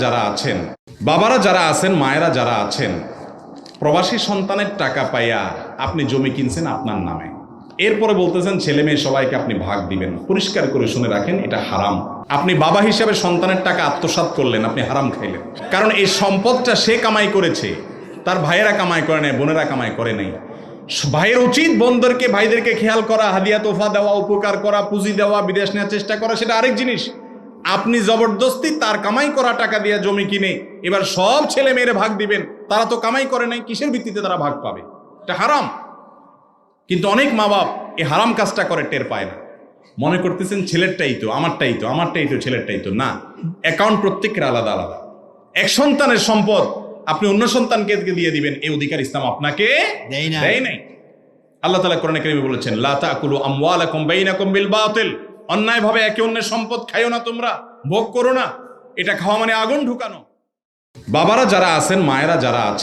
যারা আছেন, বাবারা যারা আছেন, মায়েরা যারা আছেন, প্রবাসী সন্তানের টাকা পাইয়া আপনি জমি কিনছেন আপনার নামে, এরপরে বলতেছেন ছেলে মেয়ে সবাইকে আপনি ভাগ দিবেন। পরিষ্কার করে শুনে রাখেন, এটা হারাম। আপনি বাবা হিসাবে সন্তানের টাকা আত্মসাৎ করলেন, আপনি হারাম খাইলেন। কারণ এই সম্পদটা সে কামাই করেছে, তার ভাইয়েরা কামাই করে নাই, বোনেরা কামাই করে নাই। ভাইয়ের উচিত বোনদেরকে, ভাইদেরকে খেয়াল করা, হাদিয়া তোফা দেওয়া, উপকার করা, পুঁজি দেওয়া, বিদেশ নেওয়ার চেষ্টা করা, সেটা আরেক জিনিস। আপনি জবরদস্তি তার কামাই করা টাকা দিয়ে জমি কিনে এবার সব ছেলে মেয়েরে ভাগ দিবেন। তারা তো কামাই করে নাই, কিসের ভিত্তিতে তারা ভাগ পাবে? এটা হারাম। কিন্তু অনেক মা বাপ এই হারাম কাজটা করে টের পায় না, মনে করতেছেন ছেলেরটাই তো আমারটাই তো, আমারটাই তো ছেলেরটাই তো। না, অ্যাকাউন্ট প্রত্যেকের আলাদা আলাদা। এক সন্তানের সম্পদ আপনি অন্য সন্তানকে দিয়ে দিবেন, এই অধিকার ইসলাম আপনাকে দেয় নাই। আল্লাহ তাআলা কোরআনে কারিমে বলেছেন, লা তাকুলু আমওয়ালাকুম বাইনাকুম বিল বাতিল, অন্যায়ভাবে একে অন্যের সম্পদ খাইও না, তোমরা ভোগ করো না। এটা খাওয়া মানে আগুন ঢুকানো। বাবারা যারা আছেন, মায়েরা যারা আছেন,